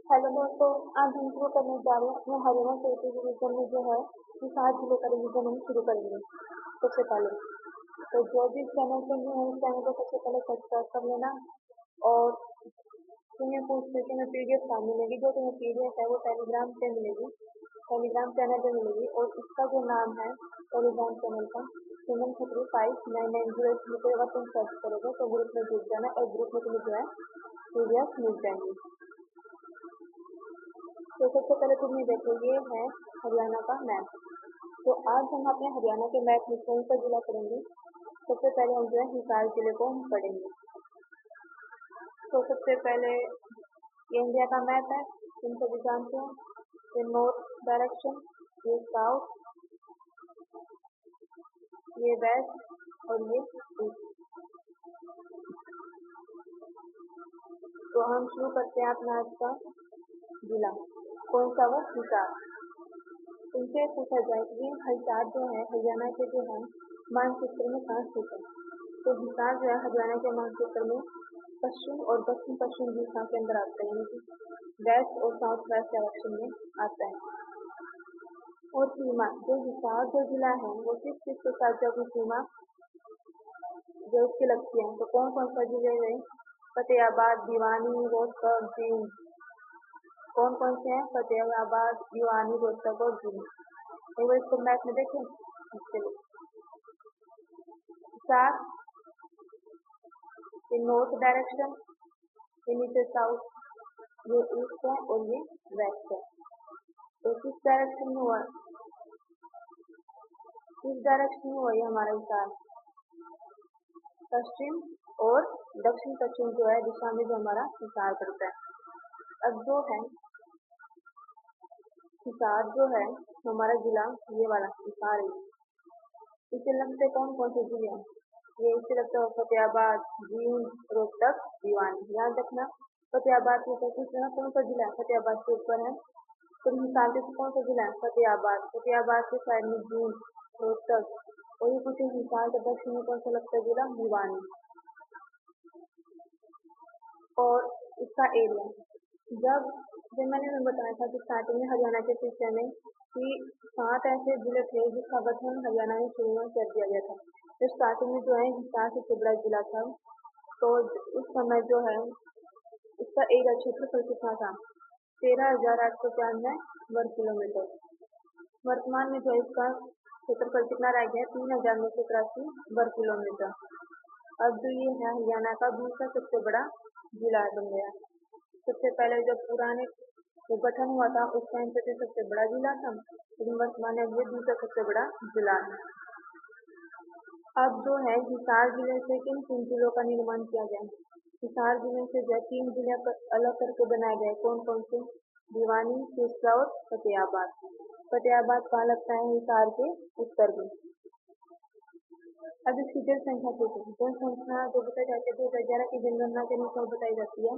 Hello दोस्तों, आज हम शुरू करने जा रहे हैं अपने हरियाणा स्टेट रिवीजन में जो है हिसार जिले का रिवीजन हम शुरू करेंगे। सबसे पहले तो जो भी चैनल पे न्यू है उस चैनल को सबसे पहले सब्सक्राइब कर लेना। और तुम्हें पूछ के में पीडीएफ कहाँ मिलेगी, जो तुम्हें पीडीएफ है वो टेलीग्राम पे मिलेगी, टेलीग्राम चैनल पे मिलेगी। और इसका जो नाम है टेलीग्राम चैनल का सुमन खत्री 5990 लिखे अगर तुम सर्च करोगे तो ग्रुप में जुड़ जाना और ग्रुप में तुम्हें जो है पीडीएफ मिल जाएंगी। तो सबसे पहले तुम ये देखो, ये है हरियाणा का मैप। तो आज हम अपने हरियाणा के मैप में कौन सा जिला पढ़ेंगे। सबसे पहले हम जो है हिसार जिले को हम पढ़ेंगे। तो सबसे पहले ये इंडिया का मैप है, तुम सभी जानते हो। ये नॉर्थ डायरेक्शन, ये साउथ, ये वेस्ट और ये ईस्ट। तो हम शुरू करते हैं अपना आज का जिला। कौन सा? वो हिसार। उनसे पूछा जाए कि हिसार जो है हरियाणा के जो है मानचित्र में कहाँ स्थित है। तो हिसार जो है हरियाणा के मानचित्र में पश्चिम और दक्षिण पश्चिम दिशा के अंदर आता है, यानी कि वेस्ट और साउथ वेस्ट डायरेक्शन में आता है। और सीमा जो हिसार जो जिला है वो किस राज्यों की सीमा जो इसकी लगती है। तो कौन कौन सा जिले हैं? फतेहाबाद, भिवानी, रोहतक, जींद। कौन कौन से हैं? फतेहाबाद, भिवानी, रोहतक और जींद। एक बार इसको मैप में देखें। चलिए, चार, ये नॉर्थ डायरेक्शन, ये नीचे साउथ, ये ईस्ट है और ये वेस्ट है। तो किस डायरेक्शन में हुआ? किस डायरेक्शन में हुआ ये हमारा हिसार? पश्चिम और दक्षिण पश्चिम जो है दिशा में जो हमारा हिसार पड़ता है। अब जो है हिसार जो है हमारा जिला, ये वाला हिसार है, इसे लगते कौन कौन से जिले हैं? ये इससे लगता है फतेहाबाद, जींद, रोहतक, भिवानी। याद रखना, फतेहाबाद के ऊपर किस जगह कौन सा जिला है? फतेहाबाद के ऊपर है। तो हिसार के कौन सा जिला है? फतेहाबाद। फतेहाबाद के साइड में जींद, रोहतक, और ये कुछ हिसार के दक्षिण में कौन सा लगता है जिला? भिवानी। और इसका एरिया, जब मैंने बताया था कि स्टार्टिंग में हरियाणा के सिस्टम में कि 7 ऐसे जिले थे जिसका गठन हरियाणा में शुरू में कर दिया गया था। तो स्टार्टिंग में जो है हिसार सबसे बड़ा जिला था। तो उस समय जो है इसका एरिया क्षेत्रफल कितना था? 13,895 वर्ग किलोमीटर। वर्तमान में जो है इसका क्षेत्रफल कितना रह गया? 3,983 वर्ग किलोमीटर। अब जो ये है हरियाणा का दूसरा सबसे बड़ा जिला बन गया। सबसे पहले जब पुराने जो गठन हुआ था उस टाइम पे सबसे बड़ा जिला था, लेकिन वर्तमान में ये दूसरा सबसे बड़ा जिला है। अब जो है हिसार जिले से किन किन जिलों का निर्माण किया गया? हिसार जिले से जो 3 जिले अलग करके बनाए गए। कौन कौन से? भिवानी, सिरसा और फतेहाबाद। फतेहाबाद कहाँ लगता है? हिसार के उत्तर में। अब इसकी जनसंख्या कैसे? जनसंख्या जो बताई जाती है 2011 की जनगणना के अनुसार बताई जाती है।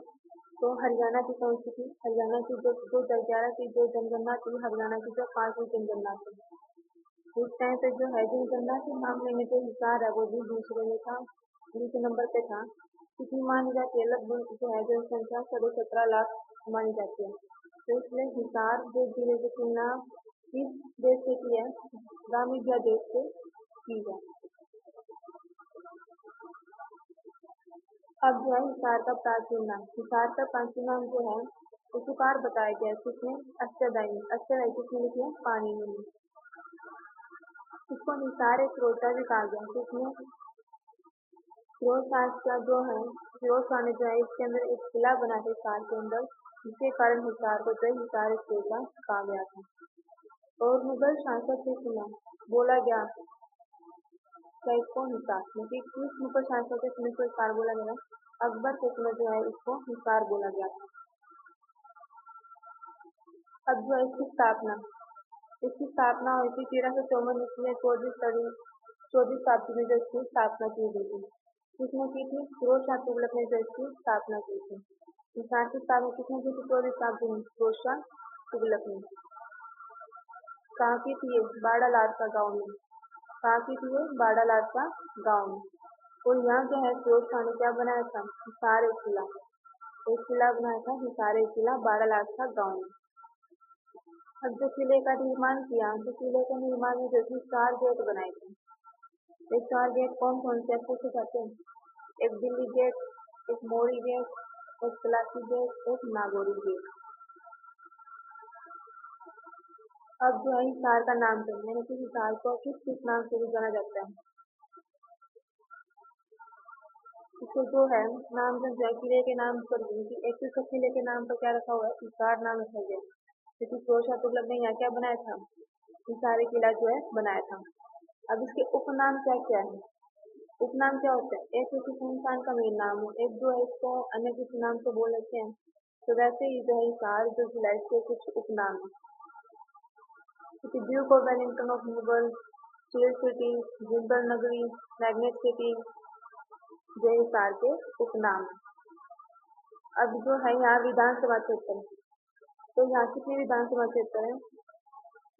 तो हरियाणा की कौन सी थी? हरियाणा की जो 2011 की जो जनगणना थी, हरियाणा की जो 5वीं जनगणना थी, उस टाइम पे जो है जनगणना के मामले में जो हिसार है वो भी दूसरे में था, दूसरे नंबर पे था। कितनी मानी जाती है? लगभग जो है जनसंख्या 17.5 लाख मानी जाती है। तो इसलिए हिसार जो जिले की तुलना किस देश से की है? नामीबिया देश से की है। अब जो है हिसार का प्राचीन नाम, हिसार का प्राचीन नाम जो है उसी बार बताया गया है। किसने? अष्टदाई में। अष्टदाई किसने लिखी है? पाणिनि में। इसको हिसार एक रोटा भी कहा गया। किसने? फिरोज शाह का जो है, फिरोज शाह ने जो है इसके अंदर एक किला बना था हिसार के अंदर, जिसके कारण हिसार को जो हिसार एक रोटा कहा गया था। और मुगल शासक के खिलाफ बोला गया क्या इसको? हिसार, क्योंकि किस मुगल शासक के समय को हिसार बोला गया? अकबर के समय जो है इसको हिसार बोला गया था। अब जो है इसकी स्थापना हुई थी 1354 ईस्वी में 24 शताब्दी में जो इसकी स्थापना की गई थी। किसने की थी? फिरोज शाह तुगलक ने जो इसकी स्थापना की थी। हिसार की स्थापना किसने की थी 24 शताब्दी में? फिरोज शाह तुगलक ने। कहाँ की थी ये? बाड़ा लाडसा गाँव में। कहाँ की थी ये? बाड़ा लाडसा गाँव में। और यहाँ जो है फिरोज शाह ने क्या बनाया था? हिसार एक किला। एक किला बनाया था हिसार किला 12 लाख का गाँव में। अब जो किले का निर्माण किया तो किले के निर्माण में जो थी 4 गेट बनाए थे। ये 4 गेट कौन कौन से पूछे जाते हैं? एक दिल्ली गेट, एक मोरी गेट, एक पलासी गेट, एक नागौरी गेट। अब जो है हिसार का नाम है, यानी कि हिसार को किस नाम से भी जाना जाता है? इसको जो है नाम जो है किले के नाम पर एक तो किले के नाम पर क्या रखा हुआ है? हिसार नाम रखा गया, क्योंकि फिरोज शाह तुगलक ने यहाँ क्या बनाया था? हिसार किला जो है बनाया था। अब इसके उपनाम क्या क्या है? उपनाम क्या होता है? एक तो किसी इंसान का मेन नाम हो, एक जो है इसको अन्य किसी नाम से बोल लेते हैं। तो वैसे ही जो है हिसार जो जिला इसके कुछ उपनाम है, जैसे Duke of Wellington of Mughal, steel city, Jindal नगरी, मैग्नेट सिटी, जो हिसार के उपनाम। अब जो है यहाँ विधानसभा क्षेत्र, तो यहाँ कितने विधानसभा क्षेत्र है?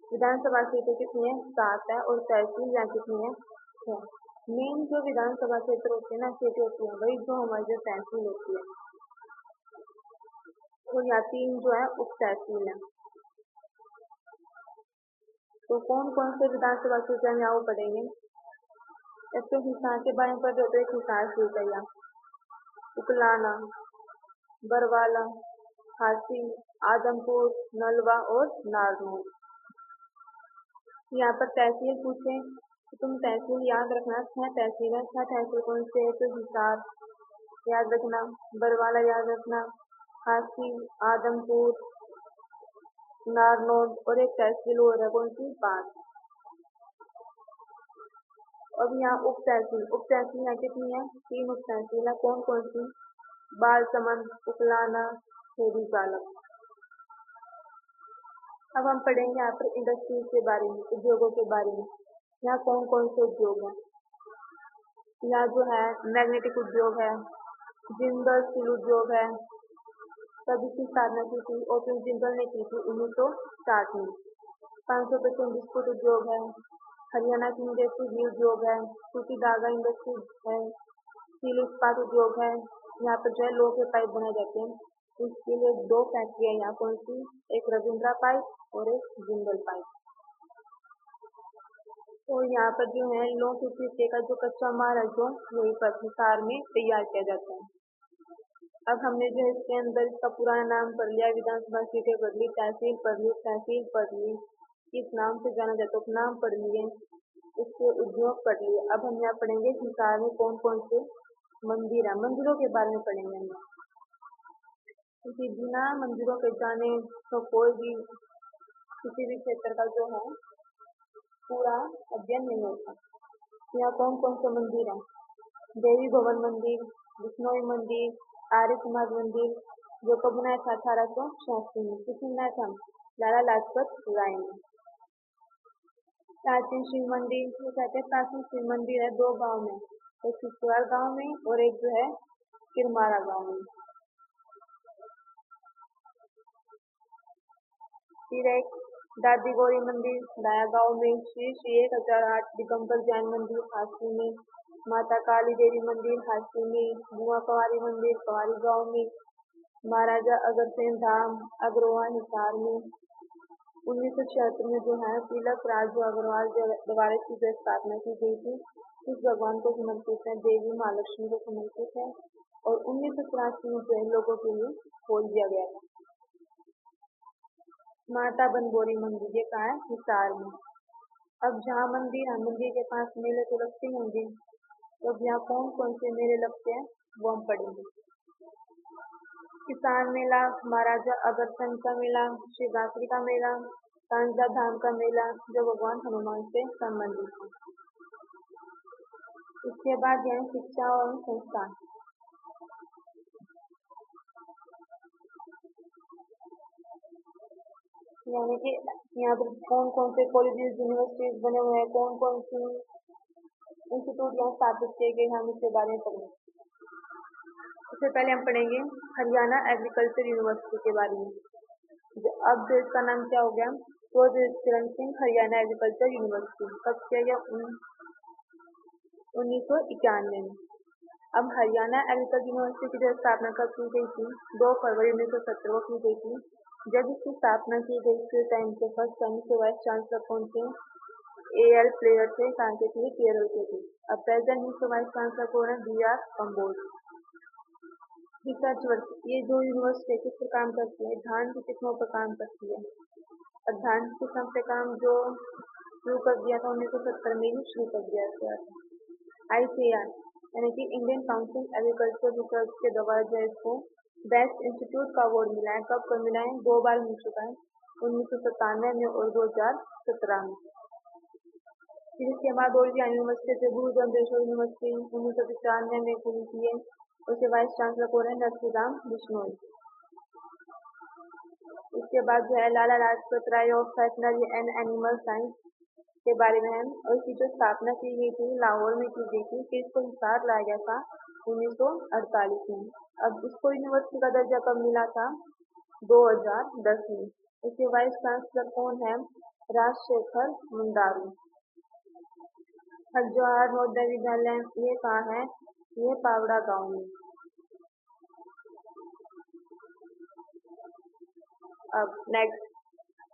विधानसभा क्षेत्र कितनी है? 7 है, और तहसील यहाँ कितनी है? 6। मेन जो विधानसभा क्षेत्र होते हैं ना, सीटें होती है, वही जो हमारी जो तहसील होती है, तो यहाँ 3 जो है उप तहसील है। तो कौन कौन से विधानसभा क्षेत्र हम यहाँ पढ़ेंगे? एक तो हिसार के बारे में पढ़ते हो, एक हिसार सीट है यहाँ, उकलाना, बरवाला, हासी, आदमपुर, नलवा और नारनौल। यहाँ पर तहसील पूछे तो तुम तहसील याद रखना, 6 तहसील है। 6 तहसील कौन से है? तो हिसार याद रखना, बरवाला याद रखना, हासी, आदमपुर, नारनौल और एक तहसील और है कौन सी? बाढ़। अब यहाँ उप तहसील यहाँ कितनी है? 3 उप तहसील है। कौन कौन सी? बालसमंद, उकलाना, खेड़ी जालम। अब हम पढ़ेंगे यहाँ पर इंडस्ट्रीज के बारे में, उद्योगों के बारे में। यहाँ कौन कौन से उद्योग हैं? यहाँ जो है मैग्नेटिक उद्योग है, जिंदल स्टील उद्योग है, तब इसकी स्थापना की थी और फिर जिंदल ने की थी 1960 में। 500% बिस्कुट उद्योग है, हरियाणा की इंडस्ट्री भी उद्योग है, सूती धागा इंडस्ट्री है, स्टील इस्पात उद्योग है। यहाँ पर जो है लोहे के पाइप बनाए जाते हैं, इसके लिए 2 फैक्ट्री है यहाँ कौन सी? एक रविंद्रा पाइप और एक जिंदल पाइप। तो यहाँ पर जो है लोह के शीशे का जो कच्चा माल है जो वही पर हिसार में तैयार किया जाता है। अब हमने जो है इसके अंदर इसका पुराना नाम पढ़ लिया, विधानसभा सीटें पढ़ ली, तहसील पढ़ ली, किस नाम से जाना जाता है उपनाम पढ़ लिए, इसके उद्योग पढ़ लिए। अब हम यहाँ पढ़ेंगे हिसार में कौन कौन से मंदिर है, मंदिरों के बारे में पढ़ेंगे हम, क्योंकि बिना मंदिरों के जाने तो कोई भी किसी भी क्षेत्र का जो है पूरा अध्ययन नहीं होता। यहाँ कौन कौन से मंदिर है? देवी भवन मंदिर, विष्णोई मंदिर, आर्य समाज मंदिर, जो कब बनाया था? 1886 में। किसने बनाया था? लाला लाजपत राय ने। प्राचीन शिव मंदिर, जो कहते हैं प्राचीन शिव मंदिर है 2 गांव में, एक सिसवार गांव में और एक जो है किरमारा गांव में। फिर एक दादी गौरी मंदिर दाया गांव में, श्री श्री 1008 दिगंबर जैन मंदिर हासी में, माता काली देवी मंदिर हासी में, बुआ कुंवारी मंदिर कुंवारी गांव में, महाराजा अग्रसेन धाम अग्रवा हिसार में। 1976 में जो है तिलक राजू अग्रवाल द्वारा की जो स्थापना की गई थी, इस भगवान को समर्पित है, देवी महालक्ष्मी को समर्पित है, और 1983 में जो है लोगों के लिए खोल दिया गया था। माता बनबोरी मंदिर ये कहाँ है? हिसार में। अब जहाँ मंदिर है, मंदिर के पास मेले तो लगते होंगे, तो अब यहाँ कौन कौन से मेले लगते हैं वो हम पढ़ेंगे। किसान मेला, महाराजा अग्रसेन का मेला, शिवरात्रि का मेला, कांजा धाम का मेला जो भगवान हनुमान से संबंधित है। इसके बाद यहाँ शिक्षा और संस्थान, यानी कि यहाँ पर कौन कौन से कॉलेजेस यूनिवर्सिटीज बने हुए हैं, कौन कौन से इंस्टीट्यूट यहाँ स्थापित किए गए, हम इसके बारे में पढ़ेंगे। सबसे पहले हम पढ़ेंगे हरियाणा एग्रीकल्चर यूनिवर्सिटी के बारे में। अब जो इसका नाम क्या हो गया? चरण सिंह हरियाणा एग्रीकल्चर यूनिवर्सिटी। कब किया गया? 1991 में। अब हरियाणा एग्रीकल्चर यूनिवर्सिटी की जो स्थापना कब की गई थी, 2 फरवरी 1970 को की गई थी। जब इसकी स्थापना की गई थी टाइम के फर्स्ट टाइम के वाइस चांसलर कौन थे? AL प्लेयर थे, कहाँ के थे? केरल के थे। अब प्रेजेंट इसके वाइस चांसलर कौन है? BR कम्बोज। रिसर्च वर्क, ये जो यूनिवर्सिटी किस पर काम करती है? धान की किस्मों पर काम करती है। और धान की किस्म पे काम जो शुरू कर दिया था 1970 में ही शुरू कर दिया गया था। ICAR यानी कि इंडियन काउंसिल एग्रीकल्चर रिसर्च के द्वारा जो है इसको बेस्ट इंस्टीट्यूट का अवार्ड मिला है। कब कब मिला है? 2 बार मिल चुका है, 1997 में और 2017 में। फिर इसके बाद और भी यूनिवर्सिटी थे, गुरु जम्बेश्वर यूनिवर्सिटी 1995 में खुली थी है। उसके वाइस चांसलर कौन है? नरसिंह बिश्नोई। इसके बाद जो है Lala Lajpat Rai of veterinary and animal science के बारे में है, और इसकी जो स्थापना की गई थी लाहौर में की गई थी। फिर इसको हिसार लाया गया था 1948 में। अब इसको यूनिवर्सिटी का दर्जा कब मिला था? 2010 में। इसके वाइस चांसलर कौन है? राजशेखर मुंडारू। हर जवाहर नवोदय विद्यालय ये कहाँ है? ये पावड़ा गांव में। अब next,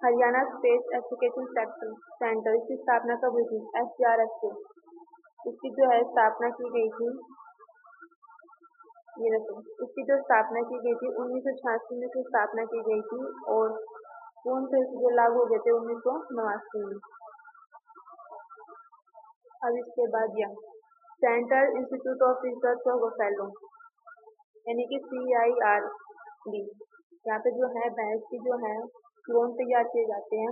Haryana space application centre, इसकी स्थापना कब हुई थी? SGRS से। इसकी जो है स्थापना की गई थी, ये देखो, इसकी जो स्थापना की गई थी 1986 में इसकी स्थापना की गई थी, और कौन से जो लागू हो गए थे 1989 में। अब इसके बाद यह central institute of research for गोफेलो यानी कि CIRD, यहाँ पे जो है भैंस की जो है क्लोन तैयार किए जाते हैं।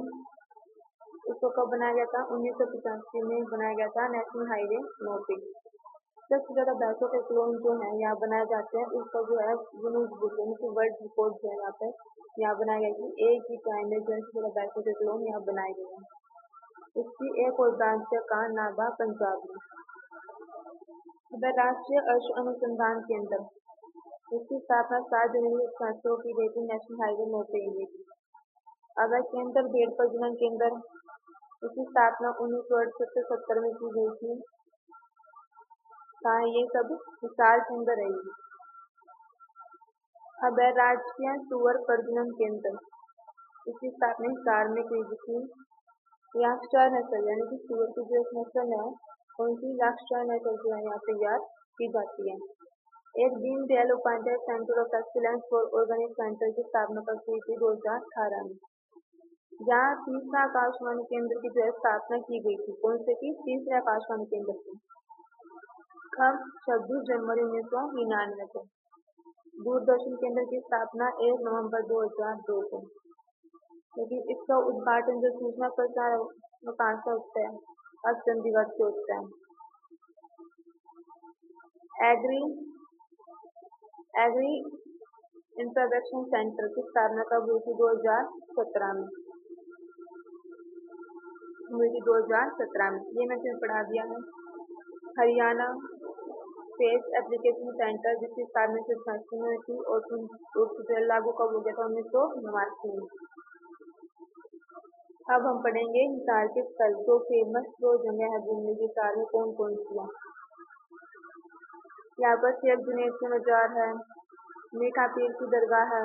इसको कब बनाया गया था? 1985 में बनाया गया था, नेशनल हाईवे 9 पे। सबसे ज्यादा भैंसों के क्लोन जो है यहाँ बनाए जाते हैं, उसका जो है गिनीज बुक यानी कि वर्ल्ड रिकॉर्ड जो है यहाँ पे यहाँ बनाया गया कि एक ही टाइम में जो है सबसे ज्यादा भैंसों के क्लोन यहाँ बनाए गए हैं। इसकी एक और ब्रांच है कहाँ? नाभा, पंजाब में। राष्ट्रीय अश्व अनुसंधान केंद्र, इसकी स्थापना 7 जनवरी 1988 को की गई थी, नेशनल हाईवे 9 पे हुई थी। अगर केंद्र भेड़ प्रजनन केंद्र, इसकी स्थापना 1968 से 70 में की गई थी। कहाँ ये सब? हिसार के अंदर रहेगी। अब है राजकीय सुअर प्रजनन केंद्र, इसकी स्थापना हिसार में की गई थी। याक्षर नस्ल यानी कि सुअर की जो एक नस्ल है, उनकी याक्षर नस्ल जो है यहाँ तैयार की जाती है। एक Deendayal Upadhyaya centre of excellence for organic centre की स्थापना कब हुई थी? 2018 में। जहाँ तीसरा आकाशवाणी केंद्र की जो है स्थापना की गई थी, कौन से की? तीसरे आकाशवाणी केंद्र की। कब? 26 जनवरी 1999 को। दूरदर्शन केंद्र की स्थापना 1 नवंबर 2002 को। लेकिन इसका उद्घाटन जो सूचना प्रसार कहाँ से होता है? अब चंडीगढ़ से होता है। एग्री इंटरवेक्शन सेंटर की स्थापना कब हुई थी? 2017 में हुई थी, 2017 में। ये मैं तुम्हें पढ़ा दिया है। हरियाणा स्पेस एप्लीकेशन सेंटर, जिसकी स्थापना 1986 में हुई थी, और लागू कब हो गया था? 1989 में। अब हम पढ़ेंगे हिसार के स्थल, जो फेमस जो जगह है घूमने की हिसार में कौन कौन सी है। यहाँ पर शेख जुनैद की मजार है, मीठा पीर की दरगाह है,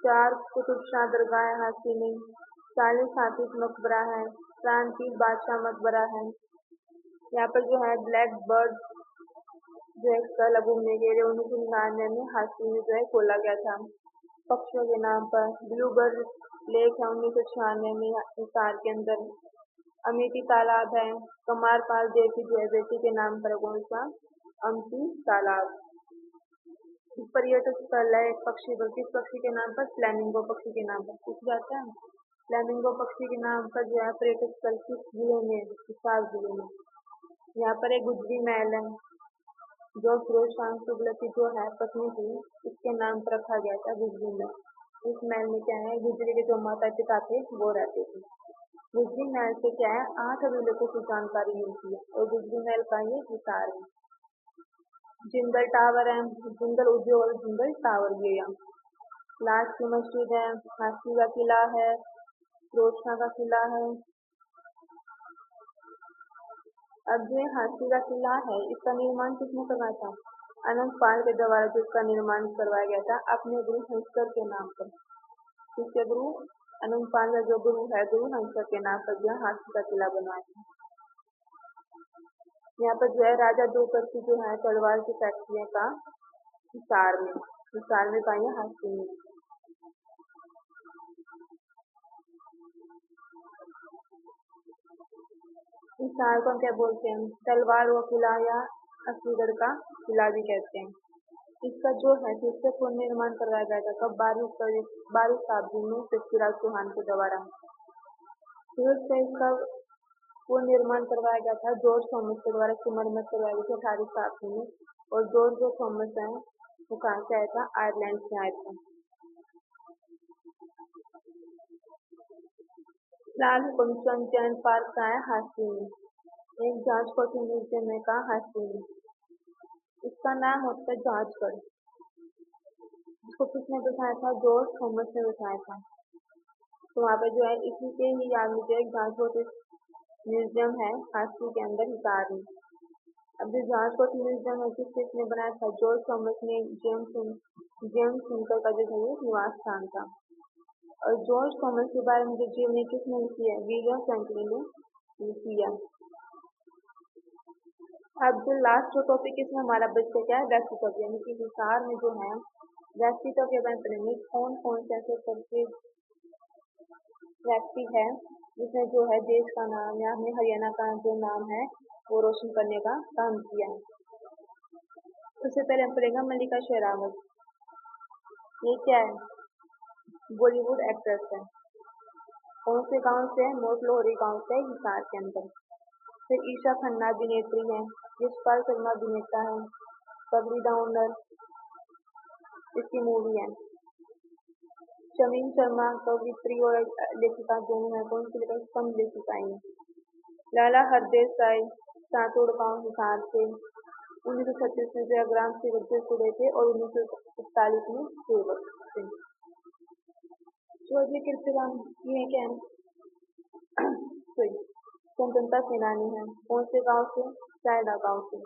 4 कुतुब शाह दरगाह है हाथी में, 40 हाफिज मकबरा है, प्रांतीय बादशाह मकबरा है। यहाँ पर जो है ब्लैक बर्ड जो एक स्थल घूमने के लिए 1999 में हाथी में जो है खोला गया था पक्षियों के नाम पर। ब्लूबर्ड लेक है 1996 में हिसार के अंदर। अमेठी तालाब है, कमारपाल देव की जो है बेटी के नाम पर कौन सा? अमटी तालाब। पर्यटक स्थल है एक पक्षी, किस पक्षी के नाम पर? फ्लैमिंगो पक्षी के नाम पर पूछ जाता है। फ्लैमिंगो पक्षी के नाम पर जो है पर्यटक स्थल किस जिले में? हिसार जिले में। यहाँ पर एक गुजरी महल है, जो फिरोज शाह तुगलक की जो है पत्नी थी, इसके नाम पर रखा गया था गुजरी महल। इस महल में क्या है? गुजरी के जो माता पिता थे वो रहते थे। गुजरी महल से क्या है? 8 अभिलेखों की जानकारी मिलती है, और गुजरी महल का ये हिसार है। जिंदल टावर है, जिंदल उद्योग और जिंदल टावर भी है यहाँ। लाल की मस्जिद है, हाथी का किला है, फिरोज शाह का किला है, अब जो ये हाथी का किला है, इसका निर्माण किसने करवाया था? अनंग पाल के द्वारा जो इसका निर्माण करवाया गया था अपने गुरु हंसकर के नाम पर। किसके गुरु? अनंग पाल का जो गुरु है, गुरु हंसकर के नाम पर जो हाथी का किला बनवाया था। यहाँ पर जो है राजा द्रुपद की जो है तलवार की फैक्ट्री का हिसार में पाई है हाथी में। हिसार को हम क्या बोलते हैं? तलवार व किला या असलीगढ़ का किला भी कहते हैं। इसका जो है फिर से पुनर्निर्माण करवाया गया था कब? 12वीं शताब्दी में पृथ्वीराज चौहान के द्वारा। फिर से इसका पुनर्निर्माण करवाया गया था जॉर्ज थॉमस के द्वारा। इसकी मरम्मत करवाई गई थी 18वीं शताब्दी में। और जॉर्ज जो थॉमस है वो कहाँ से आया था? आयरलैंड से आया था। लाल हुक्म चंद जैन पार्क का है हाथी में। एक जांच म्यूजियम है का हाथी में। इसका नाम होता है जांचगढ़। इसको किसने बिठाया था? जॉर्ज थॉमस ने बिठाया था। तो वहाँ पे जो है इसी के ही याद में जो एक जांच म्यूजियम है हाथी के अंदर हिसार में। अब जो जांच म्यूजियम है किसने बनाया था? जॉर्ज थॉमस ने। जेम्स हुनकर का जो है ये निवास स्थान था। और जॉर्ज थॉमस के बारे में जो जीवनी किसने लिखी है? विलियम फ्रैंकलिन ने लिखी है। अब जो लास्ट जो टॉपिक इसमें हमारा बच्चा क्या है? व्यक्तित्व, यानी कि हिसार में जो है व्यक्तित्व के बारे में पढ़ेंगे। कौन कौन से ऐसे करके व्यक्ति है जिसने जो है देश का नाम या अपने हरियाणा का जो नाम है वो रोशन करने का काम किया है। उससे पहले हम पढ़ेंगे मल्लिका शेरावत। ये क्या है? बॉलीवुड एक्ट्रेस है। कौन से गांव से है? मोटलोहरी गांव से, हिसार के अंदर। फिर ईशा खन्ना अभिनेत्री है। यशपाल शर्मा अभिनेता है। सबरी द ओनर इसकी मूवी है। शमीम शर्मा कवित्री और लेखिका दोनों है। कौन सी लेखिका? स्तंभ लेखिका है। लाला हरदेसाई सातोड़ गांव हिसार से। 1936 में जयग्राम से से जुड़े थे और 1941 में सेवक थे। चौधरी कीर्तिराम ये क्या है? स्वतंत्रता सेनानी है। कौन से गांव से? सायदा गांव से।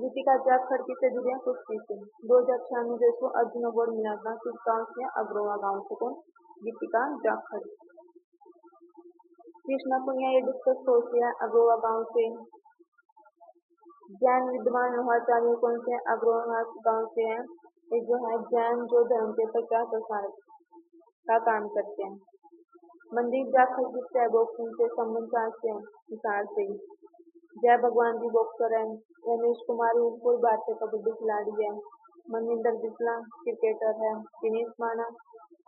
गीतिका जाखड़ किससे जुड़े हैं? कुश्ती से। 2006 में जो इसको अर्जुन अवार्ड मिला था किस गांव से? अग्रोवा गांव से। कौन? गीतिका जाखड़। कृष्णा पुनिया ये डिस्कस हो गया अग्रोवा गांव से। जैन विद्वान लोहाचार्य कौन से? अग्रोवा गांव से है। ये जो है जैन जो धर्म के प्रचार प्रसार का काम करते हैं। मंदिर जाखड़ किससे है? बॉक्सिंग से। संबंध से हिसार से। जय भगवान जी बॉक्सर है। रमेश कुमार कोई भारतीय कबड्डी खिलाड़ी है। मनिंदर बिस्ला क्रिकेटर है। दिनेश माना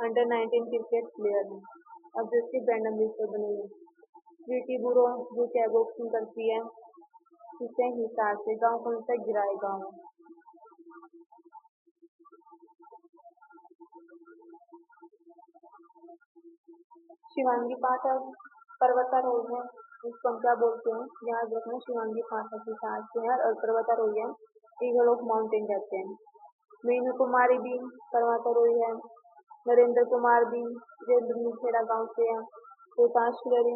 अंडर-19 क्रिकेट प्लेयर है। अब जो इसकी ब्रांड एम्बेसडर बनी है। प्रीति बुरो जो क्या बॉक्सिंग करती है किससे? हिसार से। गाँव कौन सा? गिराई गाँव है। शिवांगी पाठक पर्वतारोही है। इसको हम क्या बोलते हैं? याद रखना, शिवांगी पाठक हिसार से है और पर्वतारोही है। ईगल ऑफ माउंटेन कहते हैं। मीनू कुमारी भी पर्वतारोही है। नरेंद्र कुमार भी रेंद्रखेड़ा गांव से है। प्रकाश खिलरी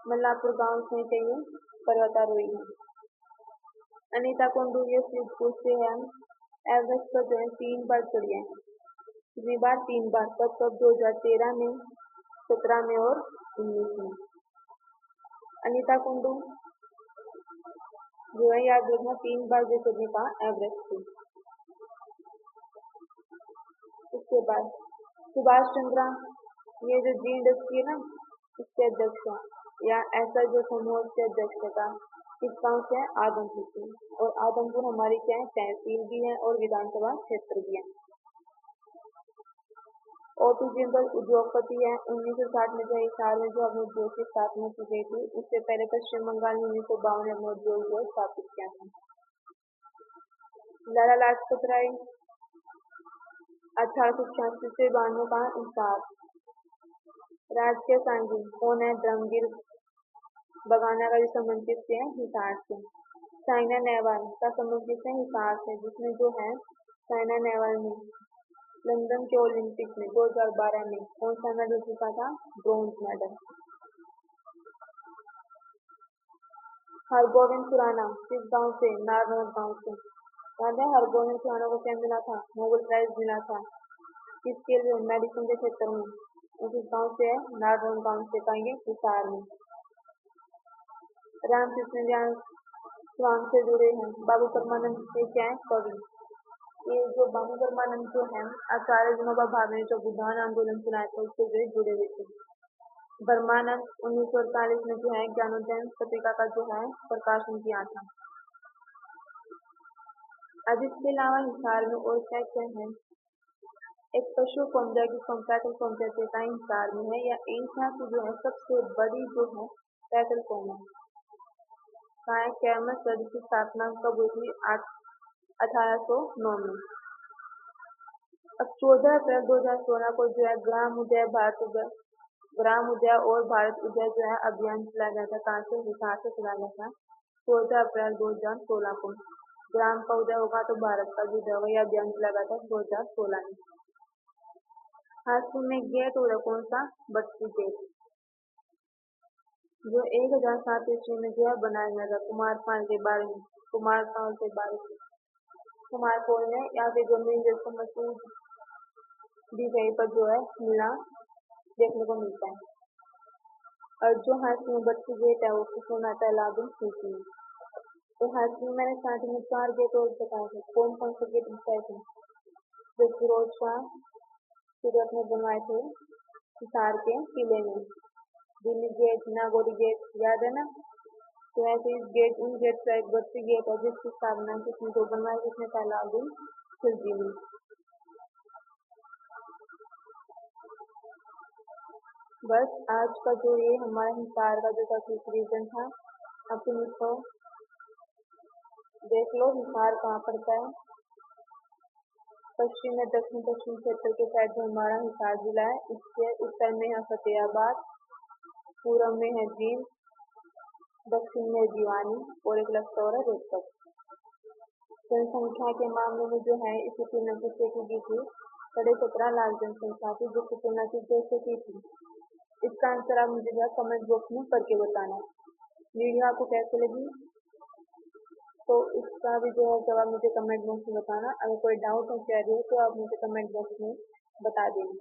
मल्लापुर गांव से चाहिए पर्वतारोही है। अनीता कुंडू ये सिद्धपुर से है। एवरेस्ट पर जो है 3 बार चढ़ी है। कितनी बार? 3 बार। कब? 2013 में, 17 में और 19 में। अनीता कुंडू जो है याद रखना 3 बार जो चढ़ने का एवरेस्ट पे। उसके बाद सुभाष चंद्रा ये जो जी इंडस्ट्री है ना इसके अध्यक्ष है या ऐसा जो समूह के अध्यक्ष का इस गांव से है आदमपुर से। और आदमपुर हमारी क्या है? तहसील भी है और विधानसभा क्षेत्र भी है। ओपी जिंदल उद्योगपति है। 1960 में जो हिसार में जो अपने उद्योग की स्थापना की गई थी। उससे पहले पश्चिम बंगाल में 1952 में अपना उद्योग जो स्थापित किया था। लाला लाजपत राय 1886 से 92 का हिसार। राजकीय संगीत कौन है? धर्मवीर बगाना का जो संबंध किससे है? हिसार से। साइना नेहवाल का संबंध किससे? हिसार से। जिसमें जो है साइना नेहवाल ने लंदन के ओलंपिक में 2012 में कौन सा मेडल जीता था? Bronze medal. हरगोविंद खुराना किस गांव से? नारनौल गांव से। याद है हरगोविंद खुराना को क्या मिला था? नोबेल प्राइज मिला था। किसके लिए? मेडिसिन के क्षेत्र में। वो किस गांव से है? नारनौल गांव से। पाएंगे हिसार में। रामकृष्ण ज्ञान स्वांग से जुड़े हैं। बाबू परमानंद के क्या है? कवि। ये जो बाबू परमानंद जो है आचार्य विनोबा भावे ने जो विधान आंदोलन चलाया था उससे जो जुड़े हुए थे। ब्रह्मानंद 1948 में जो है ज्ञानोदय पत्रिका का जो है प्रकाशन किया था। अब इसके अलावा हिसार में और क्या क्या है? एक पशु पंजा की कैटल कौन कहते हैं? हिसार में है। या एशिया की जो है सबसे बड़ी जो है कैटल कौन है? कैमस सदी की स्थापना कब हुई थी? 1809 में। अब 14 अप्रैल 2016 को जो है ग्राम उदय और भारत उदय जो है अभियान चलाया गया था। कहाँ से? हिसार से चलाया गया था 14 अप्रैल 2016 को। ग्राम का उदय होगा तो भारत का भी उदय होगा। यह अभियान चलाया गया था 2016 में। हाथी में गेट होगा कौन सा? बत्ती गेट, जो 1007 ईस्वी में जो है बनाया गया था कुमारपाल के बारे में। कुमारपाल ने यहाँ पे जमीन जैसे मसूद भी कहीं पर जो है मिला देखने को मिलता है। और जो हाथी में बत्ती गेट है वो किसने बनाया? अलाउद्दीन खिलजी ने। तो हाथी में मैंने स्टार्टिंग में 4 गेट और बताए थे। कौन कौन से गेट बताए थे? जो फिरोज शाह सूरत में बनवाए थे हिसार के किले में। दिल्ली गेट, नागौरी गेट, याद है ना? तो ऐसे इस गेट उन गेट का एक बत्ती गेट है जिसकी स्थापना किसने जो बनवाई? किसने? अलाउद्दीन खिलजी ने। बस आज का जो ये हमारा हिसार का जो रीजन था अब तुम इसको देख लो। हिसार कहाँ पड़ता है? पश्चिम में दक्षिण पश्चिम क्षेत्र के साइड में हमारा हिसार जिला है। इसके उत्तर में है फतेहाबाद, पूर्व में है जींद, दक्षिण में भिवानी और एक लखनऊ है रोहतक। जनसंख्या के मामले में जो है इसकी तुलना किससे की थी? 17.5 लाख जनसंख्या थी जिसकी तुलना किससे की थी? इसका आंसर आप मुझे कमेंट बॉक्स में करके बताना। वीडियो आपको कैसे लगी तो इसका भी जो है जवाब मुझे कमेंट बॉक्स में बताना। अगर कोई डाउट हो क्वेरी हो तो आप मुझे कमेंट बॉक्स में बता देना।